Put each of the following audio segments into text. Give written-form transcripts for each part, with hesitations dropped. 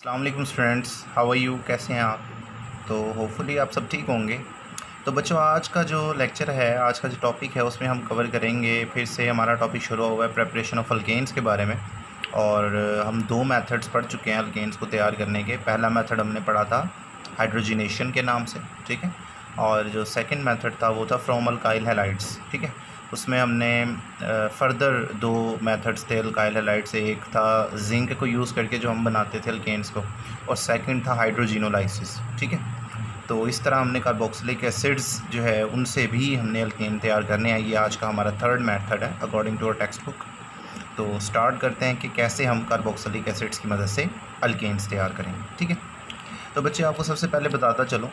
अस्सलाम वालेकुम students, how are you, कैसे हैं आप। तो होपफुली आप सब ठीक होंगे। तो बच्चों, आज का जो लेक्चर है, आज का जो टॉपिक है, उसमें हम कवर करेंगे। फिर से हमारा टॉपिक शुरू हुआ है प्रेपरेशन ऑफ अल्केन्स के बारे में। और हम दो मेथड्स पढ़ चुके हैं अल्केन्स को तैयार करने के। पहला मेथड हमने पढ़ा था हाइड्रोजिनेशन के नाम से, ठीक है। और जो सेकंड मेथड था वो था फ्रॉम अल्काइल हैलाइड्स, ठीक है। उसमें हमने फर्दर दो मेथड्स थे अल्काइल हैलाइड से। एक था जिंक को यूज़ करके जो हम बनाते थे अल्केन्स को, और सेकंड था हाइड्रोजिनोलाइसिस, ठीक है। तो इस तरह हमने कार्बोक्सिलिक एसिड्स जो है उनसे भी हमने अल्केन तैयार करने हैं। ये आज का हमारा थर्ड मेथड है according to our textbook. तो स्टार्ट करते हैं कि कैसे हम कार्बोक्सिलिक एसिड्स की मदद से अल्केन्स तैयार करेंगे, ठीक है। तो बच्चे, आपको सबसे पहले बताता चलो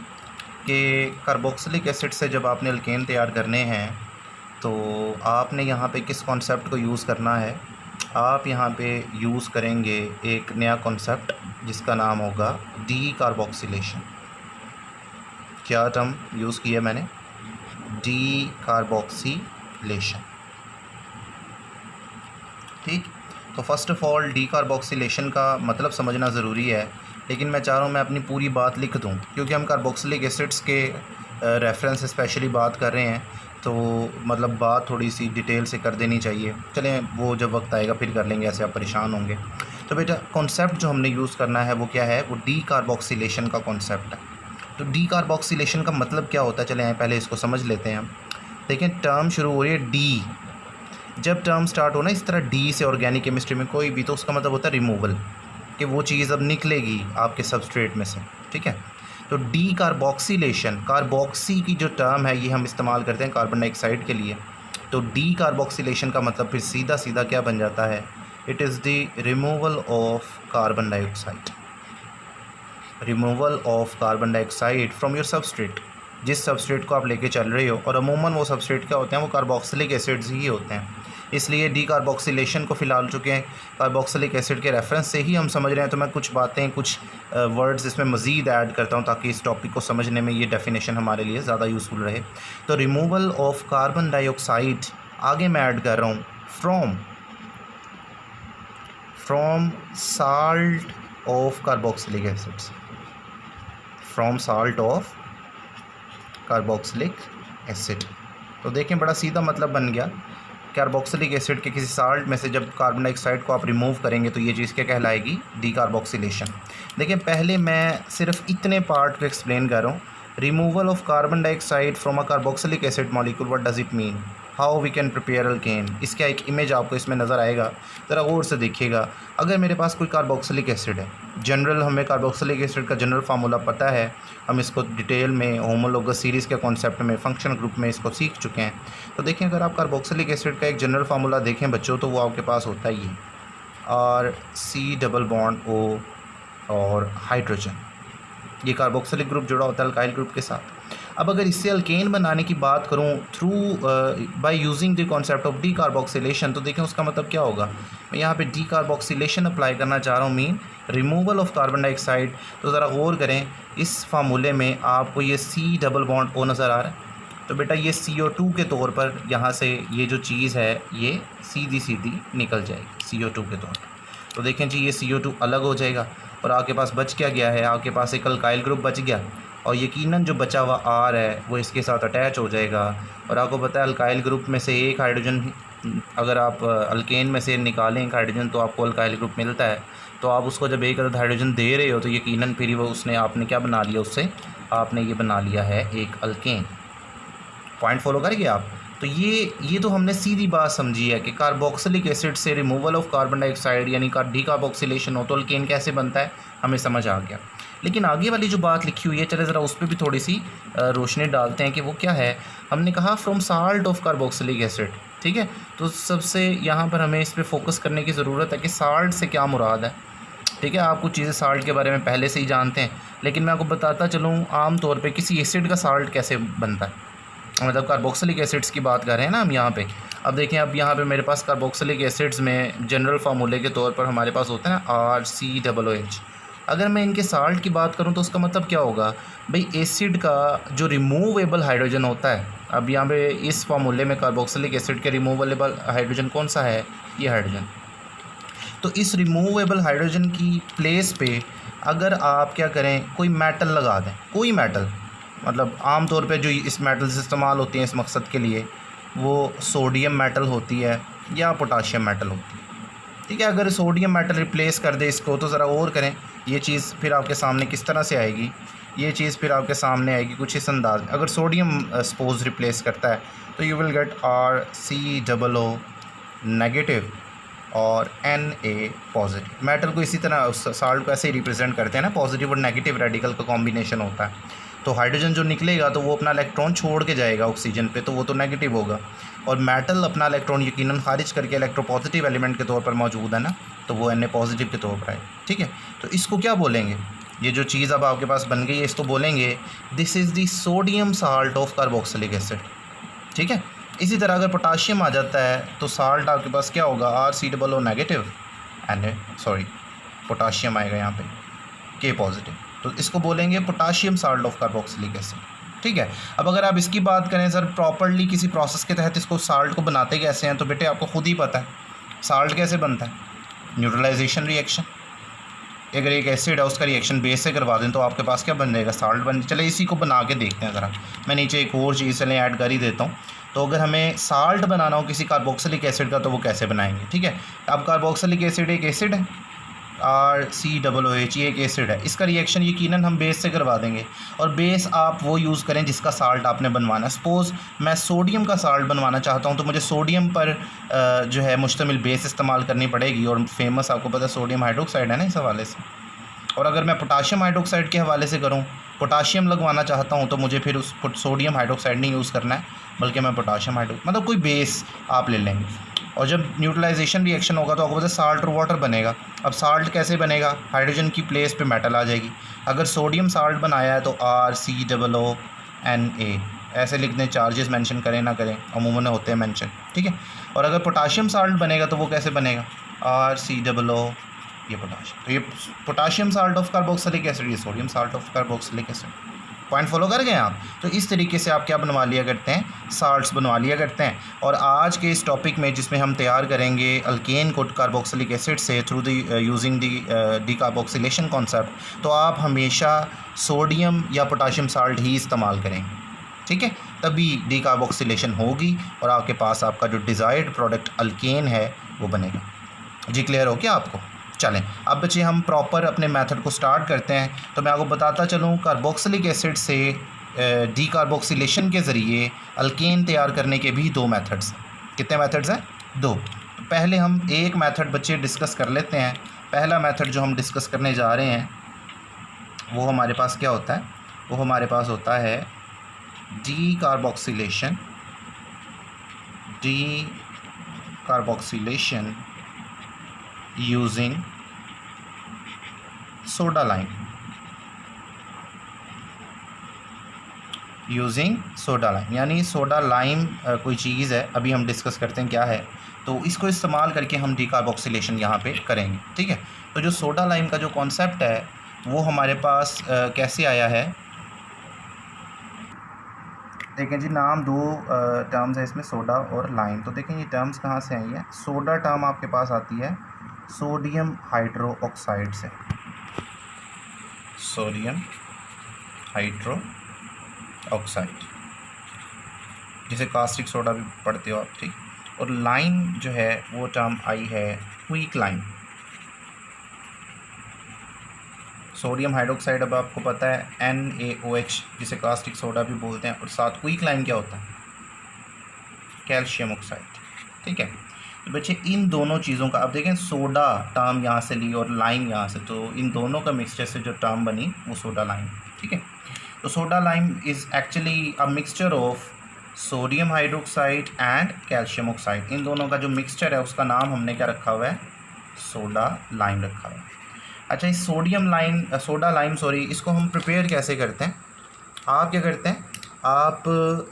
कि कार्बोक्सिलिक एसिड से जब आपने अल्केन तैयार करने हैं तो आपने यहाँ पे किस कॉन्सेप्ट को यूज़ करना है। आप यहाँ पे यूज़ करेंगे एक नया कॉन्सेप्ट जिसका नाम होगा डी कार्बोक्सिलेशन। क्या टर्म यूज़ किया मैंने? डी कार्बोक्सिलेशन, ठीक। तो first of all D carboxylation का मतलब समझना ज़रूरी है, लेकिन मैं चाह रहा हूँ मैं अपनी पूरी बात लिख दूँ, क्योंकि हम कार्बोक्सिलिक एसिड्स के रेफरेंस स्पेशली बात कर रहे हैं। तो मतलब बात थोड़ी सी डिटेल से कर देनी चाहिए। चलें, वो जब वक्त आएगा फिर कर लेंगे, ऐसे आप परेशान होंगे। तो बेटा, कॉन्सेप्ट जो हमने यूज़ करना है वो क्या है? वो डी कार्बोक्सिलेशन का कॉन्सेप्ट है। तो डी कार्बोक्सिलेशन का मतलब क्या होता है, चलें पहले इसको समझ लेते हैं हम। देखिए, टर्म शुरू हो रही है डी। जब टर्म स्टार्ट हो ना इस तरह डी से ऑर्गेनिक केमिस्ट्री में कोई भी, तो उसका मतलब होता है रिमूवल, कि वो चीज़ अब निकलेगी आपके सबस्ट्रेट में से, ठीक है। तो डी कार्बोक्सिलेशन, कार्बोक्सी की जो टर्म है ये हम इस्तेमाल करते हैं कार्बन डाइऑक्साइड के लिए। तो डी कार्बोक्सिलेशन का मतलब फिर सीधा सीधा क्या बन जाता है? It is the removal of carbon dioxide, removal of carbon dioxide from your substrate. जिस सबस्ट्रेट को आप लेके चल रहे हो, और अमूमन वो सबस्ट्रेट क्या होते हैं? वो कार्बोक्सिलिक एसिड्स ही होते हैं। इसलिए डी कार्बोक्सिलेशन को फ़िलहाल चुके हैं कार्बोक्सिलिक एसिड के रेफरेंस से ही हम समझ रहे हैं। तो मैं कुछ बातें, कुछ वर्ड्स इसमें मज़ीद ऐड करता हूँ ताकि इस टॉपिक को समझने में ये डेफिनेशन हमारे लिए ज़्यादा यूज़फुल रहे। तो रिमूवल ऑफ कार्बन डाइऑक्साइड, आगे मैं ऐड कर रहा हूँ from salt of carboxylic acids, from salt of carboxylic acid. तो देखें, बड़ा सीधा मतलब बन गया। कार्बोक्सिलिक एसिड के किसी साल्ट में से जब कार्बन डाइऑक्साइड को आप रिमूव करेंगे तो ये चीज़ क्या कहलाएगी? Decarboxylation. देखिए, पहले मैं सिर्फ इतने पार्ट को एक्सप्लेन कर रहा हूँ। Removal of carbon dioxide from a carboxylic acid molecule, what does it mean, how we can prepare alkane. इसका एक इमेज आपको इसमें नज़र आएगा, ज़रा गौर से देखिएगा। अगर मेरे पास कोई कार्बोक्सिलिक एसिड है, जनरल हमें कार्बोक्सिलिक एसिड का जनरल फार्मूला पता है, हम इसको डिटेल में होमोलोगस सीरीज़ के कॉन्सेप्ट में, फंक्शन ग्रुप में इसको सीख चुके हैं। तो देखें, अगर आप कार्बोक्सिलिक एसिड का एक जनरल फार्मूला देखें बच्चों, तो वो आपके पास होता ही है RC डबल बॉन्ड O और हाइड्रोजन। ये कार्बोक्सिलिक ग्रुप जुड़ा होता है अल्काइल ग्रुप के साथ। अब अगर इससे अल्केन बनाने की बात करूं through by using the concept of D carboxylation, तो देखें उसका मतलब क्या होगा। मैं यहाँ पे डी कार्बोक्सिलेशन अप्लाई करना चाह रहा हूँ, mean removal of carbon dioxide. तो ज़रा गौर करें, इस फार्मूले में आपको ये C डबल बॉन्ड O नज़र आ रहा है। तो बेटा, ये CO2 के तौर पर यहाँ से ये जो चीज़ है ये सीधी सीधी निकल जाएगी CO2 के तौर पर। तो देखें जी, ये CO2 अलग हो जाएगा और आपके पास बच क्या गया है? आपके पास एक अल्काइल ग्रुप बच गया, और यकीनन जो बचा हुआ R है वो इसके साथ अटैच हो जाएगा। और आपको पता है अल्काइल ग्रुप में से एक हाइड्रोजन, अगर आप अल्केन में से निकालें एक हाइड्रोजन तो आपको अल्काइल ग्रुप मिलता है। तो आप उसको जब एक अदद हाइड्रोजन दे रहे हो तो यकीनन फिर वो आपने क्या बना लिया, उससे आपने ये बना लिया है एक अल्केन। पॉइंट फॉलो करेंगे आप? तो ये तो हमने सीधी बात समझी है कि कार्बोक्सिलिक एसिड से रिमूवल ऑफ कार्बन डाइऑक्साइड यानी डी कार्बोक्सिलेशन हो तो अल्केन कैसे बनता है, हमें समझ आ गया। लेकिन आगे वाली जो बात लिखी हुई है, चले ज़रा उस पर भी थोड़ी सी रोशनी डालते हैं कि वो क्या है। हमने कहा from salt of carboxylic acid, ठीक है। तो सबसे यहाँ पर हमें इस पर फोकस करने की ज़रूरत है कि साल्ट से क्या मुराद है, ठीक है। आप कुछ चीज़ें साल्ट के बारे में पहले से ही जानते हैं, लेकिन मैं आपको बताता चलूँ आम तौर पे किसी एसिड का साल्ट कैसे बनता है। मतलब कार्बोक्सिलिक एसिड्स की बात कर रहे हैं ना हम यहाँ पे। अब देखें, अब यहाँ पे मेरे पास कार्बोक्सिलिक एसिड्स में जनरल फार्मूले के तौर पर हमारे पास होता है ना RCOOH। अगर मैं इनके साल्ट की बात करूँ तो उसका मतलब क्या होगा भाई? एसिड का जो रिमूवेबल हाइड्रोजन होता है, अब यहाँ पे इस फार्मूले में कार्बोक्सिलिक एसिड के रिमूवेबल हाइड्रोजन कौन सा है? ये हाइड्रोजन। तो इस रिमूवेबल हाइड्रोजन की प्लेस पे अगर आप क्या करें, कोई मेटल लगा दें, कोई मेटल, मतलब आम तौर पे जो इस मेटल से इस्तेमाल होती हैं इस मकसद के लिए, वो सोडियम मेटल होती है या पोटाशियम मेटल होती है। ठीक है, अगर सोडियम मेटल रिप्लेस कर दे इसको, तो ज़रा और करें, ये चीज़ फिर आपके सामने किस तरह से आएगी, ये चीज़ फिर आपके सामने आएगी कुछ इस अंदाज। अगर सोडियम सपोज रिप्लेस करता है तो you will get RCOO negative और Na पॉजिटिव। मेटल को इसी तरह, साल्ट को ऐसे ही रिप्रेजेंट करते हैं ना, पॉजिटिव और नेगेटिव रेडिकल का कॉम्बिनेशन होता है। तो हाइड्रोजन जो निकलेगा तो वो अपना इलेक्ट्रॉन छोड़ के जाएगा ऑक्सीजन पे, तो वो तो नेगेटिव होगा, और मेटल अपना इलेक्ट्रॉन यकीनन खारिज करके इलेक्ट्रोपॉजिटिव एलिमेंट के तौर पर मौजूद है ना, तो वो Na पॉजिटिव के तौर पर आए। ठीक है, तो इसको क्या बोलेंगे, ये जो चीज़ अब आपके पास बन गई है, इसको बोलेंगे this is the sodium salt of carboxylic acid. ठीक है, इसी तरह अगर पोटाशियम आ जाता है तो साल्ट आपके पास क्या होगा, RCOO नेगेटिव, पोटाशियम आएगा यहाँ पे K पॉजिटिव, तो इसको बोलेंगे potassium salt of carboxylic acid. ठीक है, अब अगर आप इसकी बात करें सर प्रॉपर्ली किसी प्रोसेस के तहत इसको साल्ट को बनाते कैसे हैं, तो बेटे आपको खुद ही पता है साल्ट कैसे बनता है, न्यूट्रलाइजेशन रिएक्शन। अगर एक एसिड है उसका रिएक्शन बेस से करवा दें तो आपके पास क्या बन जाएगा, साल्ट बन। चले इसी को बना के देखते हैं ज़रा, मैं नीचे एक और चीज़ चलें ऐड कर ही देता हूँ। तो अगर हमें साल्ट बनाना हो किसी कार्बोक्सिलिक एसिड का तो वो कैसे बनाएंगे। ठीक है, अब कार्बोक्सिलिक एसिड एक एसिड है, RCOOH, ये एक एसिड है, इसका रिएक्शन यकीनन हम बेस से करवा देंगे, और बेस आप वो यूज़ करें जिसका साल्ट आपने बनवाना है। सपोज़ मैं सोडियम का साल्ट बनवाना चाहता हूँ तो मुझे सोडियम पर जो है मुश्तमिल बेस इस्तेमाल करनी पड़ेगी, और फेमस आपको पता है सोडियम हाइड्रोक्साइड है ना इस हवाले से। और अगर मैं पोटाशियम हाइड्रोक्साइड के हवाले से करूँ, पोटाशियम लगवाना चाहता हूँ तो मुझे फिर उस सोडियम हाइड्रोक्साइड नहीं यूज़ करना है, बल्कि मैं पोटाशियम मतलब कोई बेस आप ले लेंगे। और जब न्यूट्रलाइजेशन रिएक्शन होगा तो आपको पता है साल्ट और वाटर बनेगा। अब साल्ट कैसे बनेगा, हाइड्रोजन की प्लेस पे मेटल आ जाएगी। अगर सोडियम साल्ट बनाया है तो RCOO Na, ऐसे लिख दें, चार्जेस मेंशन करें ना करें, अमूमन होते हैं मेंशन। ठीक है, और अगर पोटाशियम साल्ट बनेगा तो वो कैसे बनेगा, RCOO, ये पोटाशियम, तो ये potassium salt of carboxylic acid, ये sodium salt of carboxylic acid. Point follow कर गए आप। तो इस तरीके से आप क्या बनवा लिया करते हैं, साल्ट्स बनवा लिया करते हैं। और आज के इस टॉपिक में जिसमें हम तैयार करेंगे अल्केन को कार्बोक्सिलिक एसिड से through the using the decarboxylation concept, तो आप हमेशा सोडियम या पोटाशियम साल्ट ही इस्तेमाल करेंगे। ठीक है, तभी डीकार्बोक्सिलेशन होगी और आपके पास आपका जो डिज़ायर्ड प्रोडक्ट अल्केन है वो बनेगा। जी क्लियर हो क्या आपको। चलें अब बच्चे हम प्रॉपर अपने मेथड को स्टार्ट करते हैं। तो मैं आपको बताता चलूँ, कार्बोक्सिलिक एसिड से डीकार्बोक्सिलेशन के ज़रिए अल्केन तैयार करने के भी दो मेथड्स हैं। कितने मेथड्स हैं, दो। तो पहले हम एक मेथड बच्चे डिस्कस कर लेते हैं। पहला मेथड जो हम डिस्कस करने जा रहे हैं वो हमारे पास क्या होता है, वो हमारे पास होता है डीकार्बोक्सिलेशन यूजिंग सोडा लाइम, यानी सोडा लाइम कोई चीज़ है, अभी हम डिस्कस करते हैं क्या है। तो इसको इस्तेमाल करके हम डीकार्बोक्सिलेशन यहाँ पे करेंगे। ठीक है, तो जो सोडा लाइम का जो कॉन्सेप्ट है वो हमारे पास कैसे आया है, देखें जी, नाम दो टर्म्स है इसमें, सोडा और लाइम। तो देखें ये टर्म्स कहाँ से आई है। सोडा टर्म आपके पास आती है सोडियम हाइड्रो ऑक्साइड से, सोडियम हाइड्रो ऑक्साइड, जिसे कास्टिक सोडा भी पढ़ते हो आप। ठीक, और लाइम जो है वो टर्म आई है क्विक लाइम। सोडियम हाइड्रोक्साइड अब आपको पता है NaOH, जिसे कास्टिक सोडा भी बोलते हैं, और साथ क्विक लाइम क्या होता है, कैल्शियम ऑक्साइड। ठीक है, तो बच्चे इन दोनों चीज़ों का, अब देखें सोडा टर्म यहाँ से ली और लाइम यहाँ से, तो इन दोनों का मिक्सचर से जो टर्म बनी वो सोडा लाइम। ठीक है, तो soda lime is actually a mixture of sodium hydroxide and calcium oxide. इन दोनों का जो मिक्सचर है उसका नाम हमने क्या रखा हुआ है, सोडा लाइम रखा हुआ है। अच्छा, इस सोडा लाइम इसको हम प्रिपेयर कैसे करते हैं। आप क्या करते हैं, आप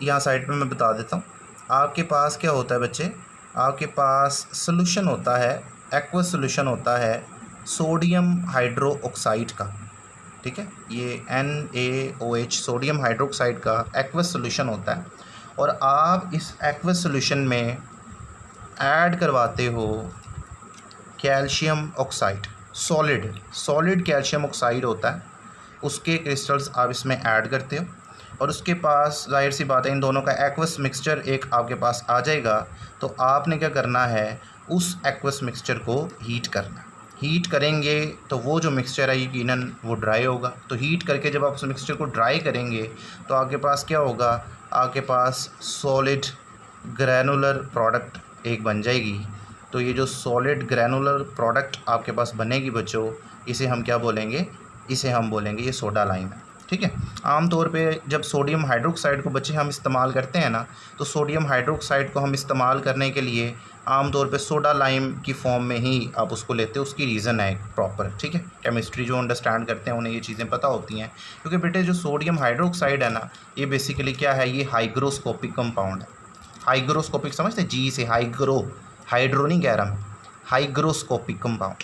यहाँ साइड पे मैं बता देता हूँ। आपके पास क्या होता है बच्चे, आपके पास सोल्यूशन होता है, एक्वस सोल्यूशन होता है सोडियम हाइड्रो ऑक्साइड का। ठीक है, ये NaOH सोडियम हाइड्रोक्साइड का एक्वस सोल्यूशन होता है, और आप इस एक्वस सोल्यूशन में ऐड करवाते हो calcium oxide. Solid calcium oxide होता है, उसके क्रिस्टल्स आप इसमें ऐड करते हो और उसके पास जाहिर सी बात है इन दोनों का एक्वस मिक्सचर एक आपके पास आ जाएगा। तो आपने क्या करना है, उस एक्वस मिक्सचर को हीट करना। हीट करेंगे तो वो जो मिक्सचर है यकीनन वो ड्राई होगा। तो हीट करके जब आप उस मिक्सचर को ड्राई करेंगे तो आपके पास क्या होगा, आपके पास सॉलिड ग्रैनुलर प्रोडक्ट एक बन जाएगी। तो ये जो सॉलिड ग्रैनुलर प्रोडक्ट आपके पास बनेगी बच्चों, इसे हम क्या बोलेंगे, इसे हम बोलेंगे ये सोडा लाइम है। ठीक है, आमतौर पे जब सोडियम हाइड्रोक्साइड को बच्चे हम इस्तेमाल करते हैं ना, तो सोडियम हाइड्रोक्साइड को हम इस्तेमाल करने के लिए आमतौर पे सोडा लाइम की फॉर्म में ही आप उसको लेते हो। उसकी रीज़न है एक प्रॉपर, ठीक है, केमिस्ट्री जो अंडरस्टैंड करते हैं उन्हें ये चीज़ें पता होती हैं। क्योंकि बेटे जो सोडियम हाइड्रोक्साइड है ना, ये बेसिकली क्या है, ये हाइग्रोस्कोपिक कंपाउंड है। हाइग्रोस्कोपिक समझते हैं, जी से हाइड्रो नहीं कह रहा मैं, हाइग्रोस्कोपिक कंपाउंड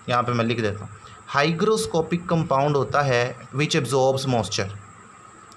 यहाँ पे मैं लिख देता हूँ। हाइग्रोस्कोपिक कंपाउंड होता है विच एब्जॉर्ब्स मॉइस्चर।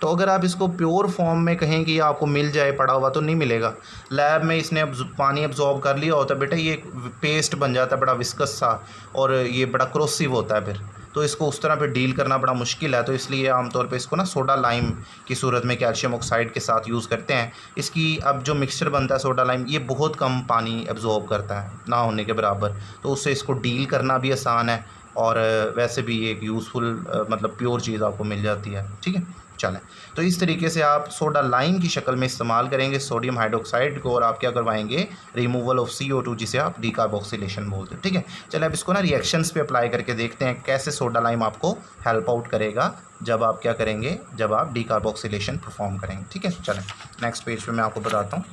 तो अगर आप इसको प्योर फॉर्म में कहें कि आपको मिल जाए पड़ा हुआ तो नहीं मिलेगा। लैब में इसने पानी एब्जॉर्ब कर लिया होता है बेटा, ये पेस्ट बन जाता है बड़ा विस्कस सा, और ये बड़ा क्रोसिव होता है फिर, तो इसको उस तरह पे डील करना बड़ा मुश्किल है। तो इसलिए आमतौर पे इसको ना सोडा लाइम की सूरत में कैल्शियम ऑक्साइड के साथ यूज़ करते हैं। इसकी अब जो मिक्सचर बनता है सोडा लाइम, ये बहुत कम पानी एब्जॉर्ब करता है, ना होने के बराबर, तो उससे इसको डील करना भी आसान है और वैसे भी एक यूज़फुल मतलब प्योर चीज़ आपको मिल जाती है। ठीक है, चलें, तो इस तरीके से आप सोडा लाइम की शक्ल में इस्तेमाल करेंगे सोडियम हाइड्रोक्साइड को, और आप क्या करवाएंगे, रिमूवल ऑफ CO2, जिसे आप डीकार्बोक्सिलेशन बोलते हैं। ठीक है, चलिए अब इसको ना रिएक्शंस पे अप्लाई करके देखते हैं कैसे सोडा लाइम आपको हेल्प आउट करेगा जब आप क्या करेंगे, जब आप डीकार्बोक्सिलेशन परफॉर्म करेंगे। ठीक है, चलें नेक्स्ट पेज पे मैं आपको बताता हूँ।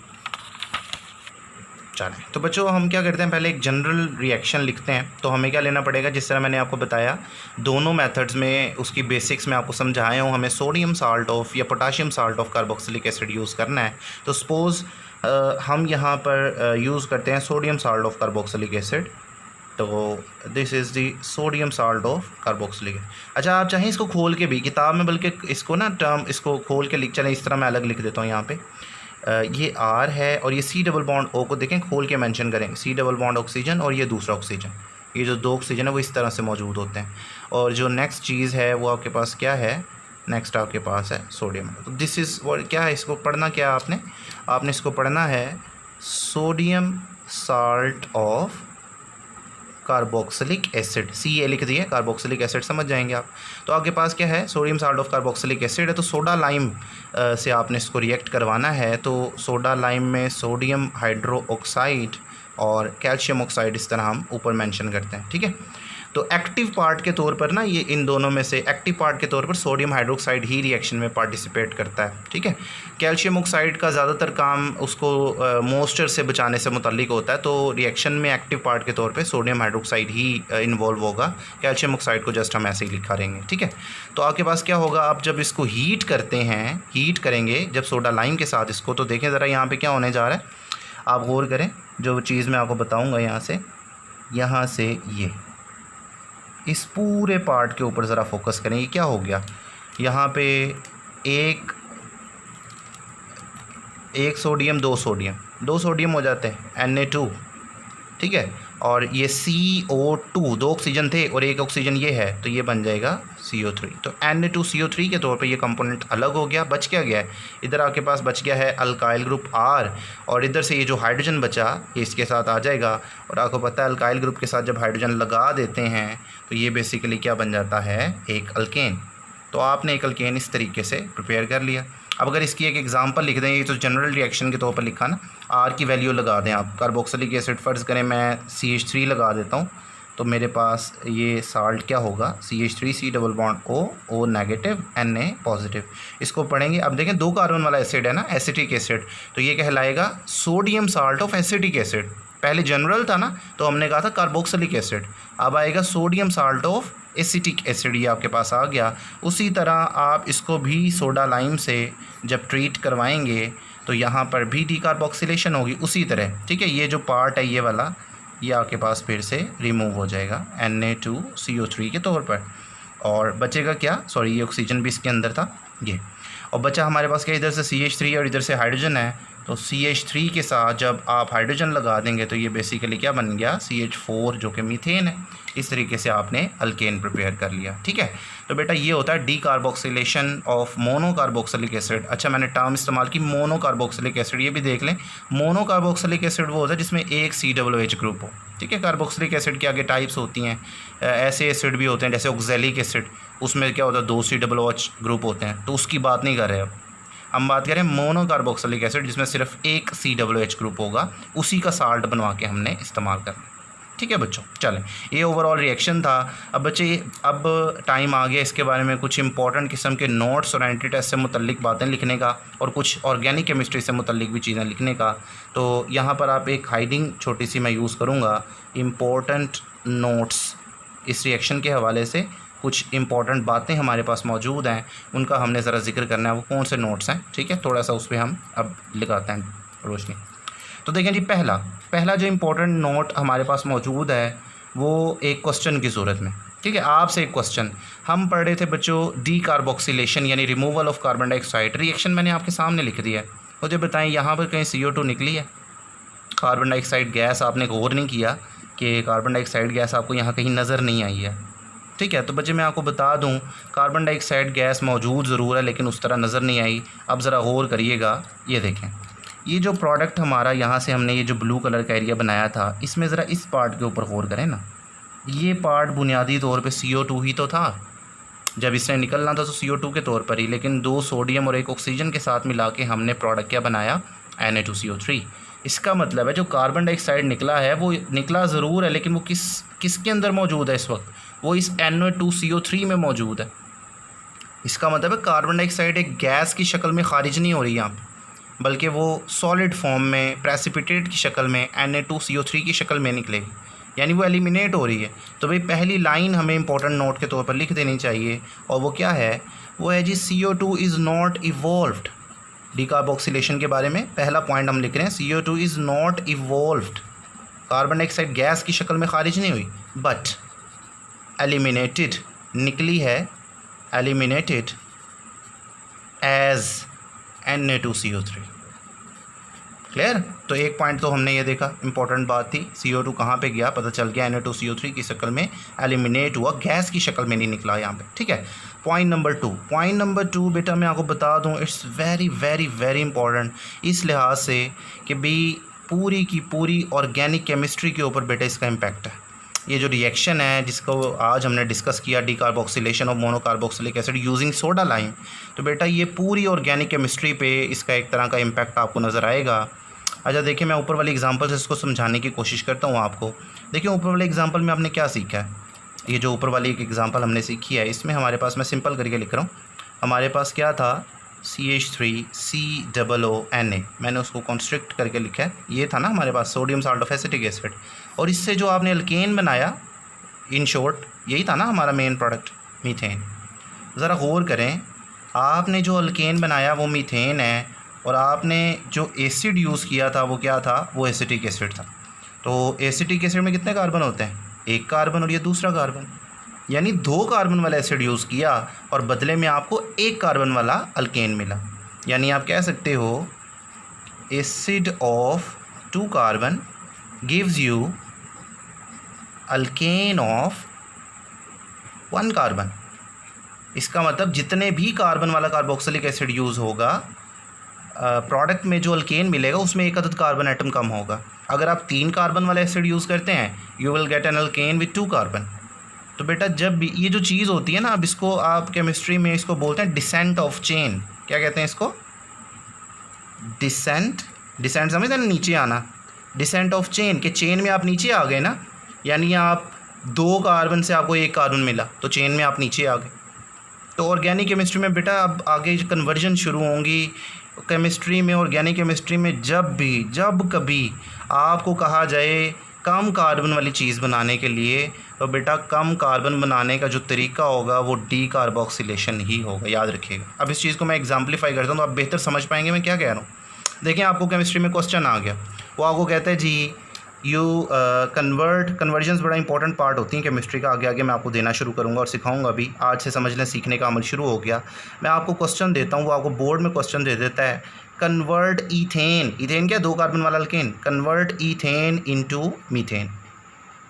चलें, तो बच्चों हम क्या करते हैं, पहले एक जनरल रिएक्शन लिखते हैं। तो हमें क्या लेना पड़ेगा, जिस तरह मैंने आपको बताया दोनों मेथड्स में उसकी बेसिक्स में आपको समझाया हूँ। हमें सोडियम साल्ट ऑफ या potassium salt of carboxylic acid use करना है। तो सपोज़ हम यहाँ पर यूज़ करते हैं sodium salt of carboxylic acid. तो this is the sodium salt of carboxylic. अच्छा, आप चाहें इसको खोल के भी किताब में, बल्कि इसको ना टर्म इसको खोल के लिख, चलें इस तरह मैं अलग लिख देता हूँ यहाँ पे। ये R है और ये C डबल बॉन्ड O को देखें खोल के मेंशन करें, C डबल बॉन्ड ऑक्सीजन और ये दूसरा ऑक्सीजन। ये जो दो ऑक्सीजन है वो इस तरह से मौजूद होते हैं। और जो नेक्स्ट चीज़ है वो आपके पास क्या है, नेक्स्ट आपके पास है सोडियम। तो दिस इज़ what क्या है, इसको पढ़ना क्या है आपने इसको पढ़ना है sodium salt of carboxylic acid. CA लिख दिए, कार्बोक्सिलिक एसिड समझ जाएंगे आप। तो आपके पास क्या है, sodium salt of carboxylic acid है। तो सोडा लाइम से आपने इसको रिएक्ट करवाना है। तो सोडा लाइम में सोडियम हाइड्रो ऑक्साइड और कैल्शियम ऑक्साइड इस तरह हम ऊपर मेंशन करते हैं। ठीक है, तो एक्टिव पार्ट के तौर पर ना, ये इन दोनों में से एक्टिव पार्ट के तौर पर सोडियम हाइड्रोक्साइड ही रिएक्शन में पार्टिसिपेट करता है। ठीक है, कैल्शियम ऑक्साइड का ज़्यादातर काम उसको मॉइस्चर से बचाने से मुतल्लिक होता है। तो रिएक्शन में एक्टिव पार्ट के तौर पे सोडियम हाइड्रोक्साइड ही इन्वॉल्व होगा। कैल्शियम ऑक्साइड को जस्ट हम ऐसे ही लिखा रहेंगे। ठीक है, तो आपके पास क्या होगा, आप जब इसको हीट करते हैं, हीट करेंगे जब सोडा लाइम के साथ इसको, तो देखें ज़रा यहाँ पर क्या होने जा रहा है, आप गौर करें। जो चीज़ मैं आपको बताऊँगा यहाँ से ये इस पूरे पार्ट के ऊपर ज़रा फोकस करें। ये क्या हो गया, यहाँ पे एक सोडियम, दो सोडियम हो जाते हैं Na2। ठीक है, और ये CO2, दो ऑक्सीजन थे और एक ऑक्सीजन ये है, तो ये बन जाएगा CO3। तो Na2CO3 के तौर पे ये कंपोनेंट अलग हो गया। बच क्या गया है, इधर आपके पास बच गया है अल्काइल ग्रुप R, और इधर से ये जो हाइड्रोजन बचा ये इसके साथ आ जाएगा। और आपको पता है अल्काइल ग्रुप के साथ जब हाइड्रोजन लगा देते हैं तो ये बेसिकली क्या बन जाता है, एक अल्केन। तो आपने एक अल्केन इस तरीके से प्रिपेयर कर लिया। अब अगर इसकी एक एग्जांपल लिख दें, ये तो जनरल रिएक्शन के तौर पर लिखा ना, R की वैल्यू लगा दें आप। कार्बोक्सिलिक एसिड फ़र्ज़ करें मैं CH3 लगा देता हूँ, तो मेरे पास ये साल्ट क्या होगा, CH3 C double bond O negative Na positive. इसको पढ़ेंगे। अब देखें दो कार्बन वाला एसिड है ना, एसिटिक एसिड, तो ये कहलाएगा sodium salt of acetic acid. पहले जनरल था ना, तो हमने कहा था कार्बोक्सिलिक एसिड, अब आएगा sodium salt of acetic acid, ये आपके पास आ गया। उसी तरह आप इसको भी सोडा लाइम से जब ट्रीट करवाएंगे तो यहाँ पर भी डीकार्बोक्सिलेशन होगी उसी तरह। ठीक है, ये जो पार्ट है ये वाला, ये आपके पास फिर से रिमूव हो जाएगा Na2CO3 के तौर पर। और बचेगा क्या, सॉरी ये ऑक्सीजन भी इसके अंदर था ये, और बचा हमारे पास क्या, इधर से CH3 और इधर से हाइड्रोजन है। तो CH3 के साथ जब आप हाइड्रोजन लगा देंगे तो ये बेसिकली क्या बन गया, CH4 जो कि मीथेन है। इस तरीके से आपने अल्केन प्रिपेयर कर लिया। ठीक है, तो बेटा ये होता है डीकार्बोक्सिलेशन ऑफ मोनोकार्बोक्सिलिक एसिड। अच्छा मैंने टर्म इस्तेमाल की मोनोकार्बोक्सिलिक एसिड, ये भी देख लें, मोनोकार्बोक्सिलिक एसिड वो होता है जिसमें एक COOH ग्रुप हो। ठीक है, कार्बोक्सिलिक एसिड के आगे टाइप्स होती हैं, ऐसे एसिड भी होते हैं जैसे ऑक्जेलिक एसिड, उसमें क्या होता है 2 COOH ग्रुप होते हैं, तो उसकी बात नहीं कर रहे अब, हम बात करें मोनोकार्बोक्सिलिक एसिड जिसमें सिर्फ एक COOH ग्रुप होगा, उसी का साल्ट बनवा के हमने इस्तेमाल करना। ठीक है बच्चों, चलें ये ओवरऑल रिएक्शन था। अब बच्चे अब टाइम आ गया इसके बारे में कुछ इंपॉर्टेंट किस्म के नोट्स और एंटी टेस्ट से मुतल्लिक बातें लिखने का और कुछ ऑर्गेनिक केमिस्ट्री से मुतल्लिक भी चीज़ें लिखने का। तो यहाँ पर आप एक हाइडिंग छोटी सी मैं यूज़ करूँगा, इम्पोर्टेंट नोट्स। इस रिएक्शन के हवाले से कुछ इंपॉर्टेंट बातें हमारे पास मौजूद हैं, उनका हमने ज़रा जिक्र करना है, वो कौन से नोट्स हैं। ठीक है, थोड़ा सा उस पर हम अब लगाते हैं रोशनी। तो देखें जी, पहला जो इम्पोर्टेंट नोट हमारे पास मौजूद है वो एक क्वेश्चन की सूरत में। ठीक है, आपसे एक क्वेश्चन हम पढ़ रहे थे बच्चों, डीकार्बोक्सिलेशन यानी removal of carbon dioxide. Reaction मैंने आपके सामने लिख दिया है, मुझे बताएं यहाँ पर कहीं CO2 निकली है? कार्बन डाइऑक्साइड गैस आपने गौर नहीं किया कि कार्बन डाइऑक्साइड गैस आपको यहाँ कहीं नज़र नहीं आई है। ठीक है, तो बच्चे मैं आपको बता दूं, कार्बन डाइऑक्साइड गैस मौजूद ज़रूर है लेकिन उस तरह नज़र नहीं आई। अब ज़रा गौर करिएगा, ये देखें, ये जो प्रोडक्ट हमारा यहाँ से हमने ये जो ब्लू कलर का एरिया बनाया था, इसमें ज़रा इस पार्ट के ऊपर गौर करें ना, ये पार्ट बुनियादी तौर पे CO2 ही तो था। जब इसने निकलना था तो CO2 के तौर पर ही, लेकिन 2 सोडियम और 1 ऑक्सीजन के साथ मिला के हमने प्रोडक्ट क्या बनाया, Na2CO3। इसका मतलब है जो कार्बन डाइऑक्साइड निकला है वो निकला ज़रूर है, लेकिन वो किसके अंदर मौजूद है इस वक्त, वो इस Na2CO3 में मौजूद है। इसका मतलब है कार्बन डाइऑक्साइड एक गैस की शक्ल में खारिज नहीं हो रही यहाँ पे, बल्कि वो सॉलिड फॉर्म में प्रेसिपिटेट की शक्ल में Na2CO3 की शक्ल में निकलेगी, यानी वो एलिमिनेट हो रही है। तो भाई पहली लाइन हमें इंपॉर्टेंट नोट के तौर पर लिख देनी चाहिए, और वो क्या है, वो है जी CO2 is not evolved. Decarboxylation के बारे में पहला पॉइंट हम लिख रहे हैं, CO2 is not evolved. Carbon dioxide gas की शक्ल में खारिज नहीं हुई, बट एलिमिनेटेड, निकली है, एलिमिनेटेड एज Na2CO3। क्लियर? तो एक पॉइंट तो हमने ये देखा, इंपॉर्टेंट बात थी, CO2 कहाँ पे गया, पता चल गया Na2CO3 की शक्ल में एलिमिनेट हुआ, गैस की शक्ल में नहीं निकला यहाँ पे। ठीक है, पॉइंट नंबर 2 बेटा मैं आपको बता दूँ, it's very very very important इस लिहाज से कि भाई पूरी की पूरी ऑर्गेनिक केमिस्ट्री के ऊपर बेटा इसका इम्पैक्ट है। ये जो रिएक्शन है जिसको आज हमने डिस्कस किया, decarboxylation of monocarboxylic acid using soda lime, तो बेटा ये पूरी ऑर्गेनिक केमिस्ट्री पे इसका एक तरह का इम्पैक्ट आपको नज़र आएगा। अच्छा देखिए, मैं ऊपर वाली एग्जांपल से इसको समझाने की कोशिश करता हूँ आपको। देखिए ऊपर वाले एग्जांपल में आपने क्या सीखा है, ये जो ऊपर वाली एक एग्जांपल हमने सीखी है, इसमें हमारे पास, मैं सिंपल करके लिख रहा हूँ, हमारे पास क्या था, CH3COONA, मैंने उसको कॉन्स्ट्रिक्ट करके लिखा है, ये था ना हमारे पास sodium salt of acetic acid, और इससे जो आपने अल्केन बनाया, इन शॉर्ट यही था ना हमारा मेन प्रोडक्ट मीथेन। ज़रा गौर करें, आपने जो अल्केन बनाया वो मीथेन है, और आपने जो एसिड यूज़ किया था वो क्या था, वो एसिटिक एसिड था। तो एसिटिक एसिड में कितने कार्बन होते हैं, एक कार्बन और ये दूसरा कार्बन, यानी 2 कार्बन वाला एसिड यूज़ किया और बदले में आपको 1 कार्बन वाला अल्केन मिला। यानी आप कह सकते हो acid of 2 carbon gives you alkane of 1 carbon. इसका मतलब जितने भी कार्बन वाला कार्बोक्सिलिक एसिड यूज़ होगा, प्रोडक्ट में जो अल्केन मिलेगा उसमें 1 अदद कार्बन एटम कम होगा। अगर आप 3 कार्बन वाला एसिड यूज़ करते हैं, you will get an alkane with 2 carbon. तो बेटा जब भी ये जो चीज़ होती है ना, अब इसको आप केमिस्ट्री में इसको बोलते हैं डिसेंट ऑफ चेन। क्या कहते हैं इसको, डिसेंट समझते हैं ना, नीचे आना, डिसेंट ऑफ चेन, के चेन में आप नीचे आ गए ना, यानी आप 2 कार्बन से आपको 1 कार्बन मिला तो चेन में आप नीचे आ गए। तो ऑर्गेनिक केमिस्ट्री में बेटा अब आगे कन्वर्जन शुरू होंगी केमिस्ट्री में, ऑर्गेनिक केमिस्ट्री में, जब कभी आपको कहा जाए कम कार्बन वाली चीज़ बनाने के लिए, तो बेटा कम कार्बन बनाने का जो तरीका होगा वो डीकार्बोक्सिलेशन ही होगा, याद रखिएगा। अब इस चीज़ को मैं एग्जाम्पलीफाई करता हूँ तो आप बेहतर समझ पाएंगे मैं क्या कह रहा हूँ। देखिए आपको केमिस्ट्री में क्वेश्चन आ गया, वो आपको कहता है जी यू कन्वर्जन्स बड़ा इंपॉर्टेंट पार्ट होती हैं केमिस्ट्री का। आगे आगे मैं आपको देना शुरू करूँगा और सिखाऊंगा भी। आज से समझने सीखने का अमल शुरू हो गया। मैं आपको क्वेश्चन देता हूँ, वो आपको बोर्ड में क्वेश्चन दे देता है, कन्वर्ट ईथेन, ईथेन क्या 2 कार्बन वाला alkane, convert ethane into methane.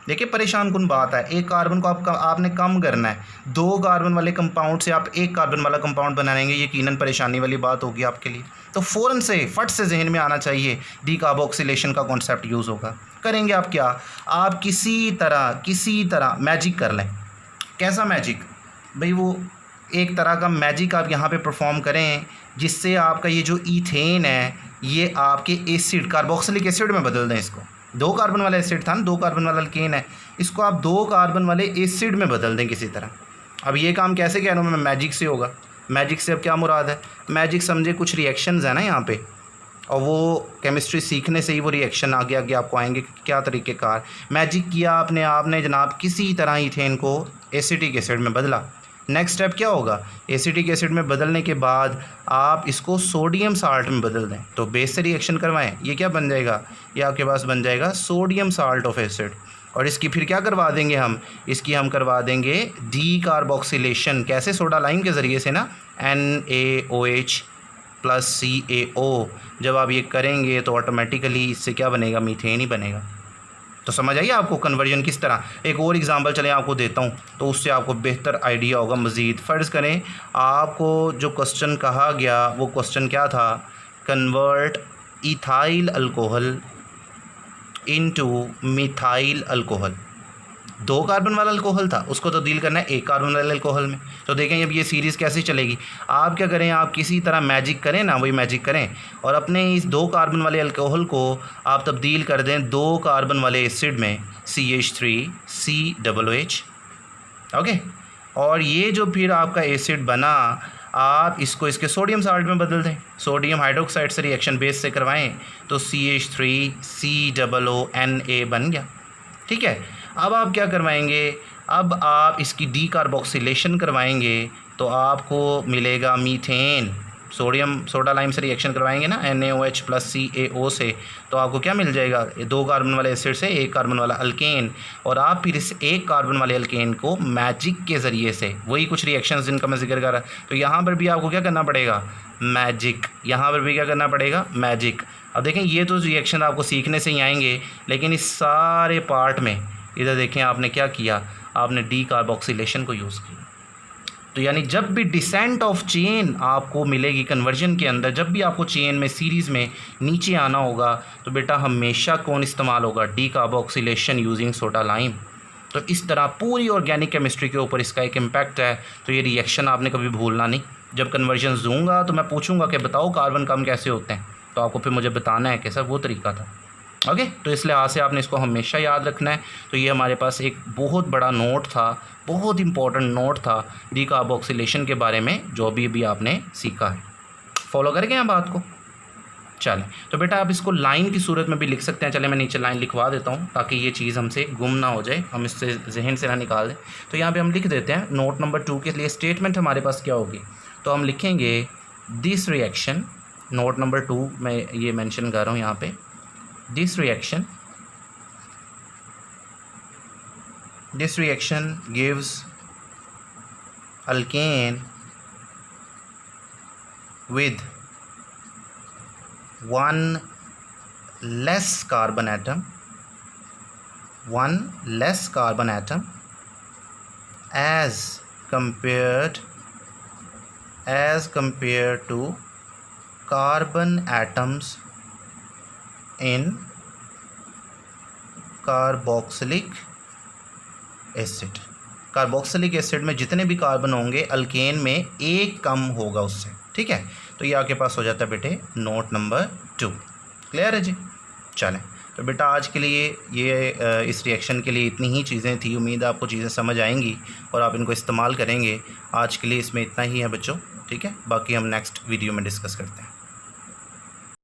देखिए परेशान कुन बात है, एक कार्बन को आपने कम करना है, 2 कार्बन वाले कंपाउंड से आप 1 कार्बन वाला कंपाउंड बनाएंगे, यकीनन परेशानी वाली बात होगी आपके लिए। तो फ़ौरन से फट से जहन में आना चाहिए डीकार्बोक्सिलेशन का कॉन्सेप्ट यूज़ होगा। करेंगे आप क्या, आप किसी तरह मैजिक कर लें। कैसा मैजिक भाई, वो एक तरह का मैजिक आप यहाँ पे परफॉर्म करें जिससे आपका ये जो ईथेन है ये आपके एसिड कार्बोक्सिलिक एसिड में बदल दें। इसको 2 कार्बन वाला एसिड था ना, 2 कार्बन वाला अल्केन है, इसको आप 2 कार्बन वाले एसिड में बदल दें किसी तरह। अब ये काम कैसे कह रहा हूँ मैं, मैजिक से होगा। मैजिक से अब क्या मुराद है, मैजिक समझे कुछ रिएक्शंस है ना यहाँ पे, और वो केमिस्ट्री सीखने से ही वो रिएक्शन आगे आगे आपको आएंगे कि क्या तरीक़ेकार। मैजिक किया आपने जनाब, किसी तरह ईथेन को एसिटिक एसिड में बदला। नेक्स्ट स्टेप क्या होगा, एसिटिक एसिड में बदलने के बाद आप इसको सोडियम साल्ट में बदल दें, तो बेस से रिएक्शन करवाएं। ये क्या बन जाएगा, ये आपके पास बन जाएगा सोडियम साल्ट ऑफ एसिड। और इसकी फिर क्या करवा देंगे हम, इसकी हम करवा देंगे डीकार्बोक्सिलेशन। कैसे, सोडा लाइम के ज़रिए से ना, NaOH + CaO। जब आप ये करेंगे तो ऑटोमेटिकली इससे क्या बनेगा, मीथेन ही बनेगा। तो समझ आइए आपको कन्वर्जन किस तरह। एक और एग्जांपल चलें आपको देता हूँ, तो उससे आपको बेहतर आइडिया होगा मज़ीद। फ़र्ज़ करें आपको जो क्वेश्चन कहा गया वो क्वेश्चन क्या था, convert ethyl alcohol into methyl alcohol. 2 carbon वाला अल्कोहल था, उसको तब्दील करना है 1 कार्बन वाले अल्कोहल में। तो देखें अब ये सीरीज़ कैसे चलेगी। आप क्या करें, आप किसी तरह मैजिक करें ना, वही मैजिक करें और अपने इस 2 कार्बन वाले अल्कोहल को आप तब्दील कर दें 2 कार्बन वाले एसिड में, CH3COOH। ओके, और ये जो फिर आपका एसिड बना, आप इसको इसके सोडियम साल्ट में बदल दें, सोडियम हाइड्रोक्साइड से रिएक्शन बेस से करवाएं, तो CH3COONA बन गया। ठीक है, अब आप क्या करवाएंगे, अब आप इसकी डीकार्बोक्सिलेशन करवाएंगे तो आपको मिलेगा मीथेन। सोडा लाइम से रिएक्शन करवाएंगे ना, NaOH + CaO से, तो आपको क्या मिल जाएगा, 2 कार्बन वाले एसिड से 1 कार्बन वाला अल्केन। और आप फिर इस 1 कार्बन वाले अल्केन को मैजिक के ज़रिए से, वही कुछ रिएक्शंस जिनका मैं जिक्र कर रहा, तो यहाँ पर भी आपको क्या करना पड़ेगा, मैजिक। यहाँ पर भी क्या करना पड़ेगा, मैजिक। अब देखें ये तो रिएक्शन आपको सीखने से ही आएंगे, लेकिन इस सारे पार्ट में इधर देखें आपने क्या किया, आपने डीकार्बोक्सिलेशन को यूज़ किया। तो यानी जब भी डिसेंट ऑफ चेन आपको मिलेगी कन्वर्जन के अंदर, जब भी आपको चेन में सीरीज़ में नीचे आना होगा, तो बेटा हमेशा कौन इस्तेमाल होगा, डीकार्बोक्सिलेशन यूजिंग सोडा लाइम। तो इस तरह पूरी ऑर्गेनिक केमिस्ट्री के ऊपर इसका एक इम्पैक्ट है। तो ये रिएक्शन आपने कभी भूलना नहीं। जब कन्वर्जन दूँगा तो मैं पूछूंगा कि बताओ कार्बन कम कैसे होते हैं, तो आपको फिर मुझे बताना है कि सर वो तरीका था। ओके, तो इस लिहाज से आपने इसको हमेशा याद रखना है। तो ये हमारे पास एक बहुत बड़ा नोट था, बहुत इंपॉर्टेंट नोट था डीकार्बोक्सिलेशन के बारे में, जो भी आपने सीखा है। फॉलो कर गए हैं बात को। चलें, तो बेटा आप इसको लाइन की सूरत में भी लिख सकते हैं। चलें मैं नीचे लाइन लिखवा देता हूँ ताकि ये चीज़ हमसे गुम ना हो जाए, हम इससे जहन से ना निकाल दें। तो यहाँ पे हम लिख देते हैं नोट नंबर 2 के लिए स्टेटमेंट हमारे पास क्या होगी, तो हम लिखेंगे दिस रिएक्शन, नोट नंबर 2 मैं ये मेंशन कर रहा हूँ यहाँ पे, this reaction gives alkane with 1 less carbon atom as compared to carbon atoms in carboxylic acid. Carboxylic acid में जितने भी कार्बन होंगे अल्केन में एक कम होगा उससे। ठीक है, तो ये आपके पास हो जाता है बेटे नोट नंबर 2। क्लियर है जी। चलें, तो बेटा आज के लिए ये इस रिएक्शन के लिए इतनी ही चीज़ें थी। उम्मीद है आपको चीज़ें समझ आएंगी और आप इनको इस्तेमाल करेंगे। आज के लिए इसमें इतना ही है बच्चों। ठीक है, बाकी हम नेक्स्ट वीडियो में डिस्कस करते हैं।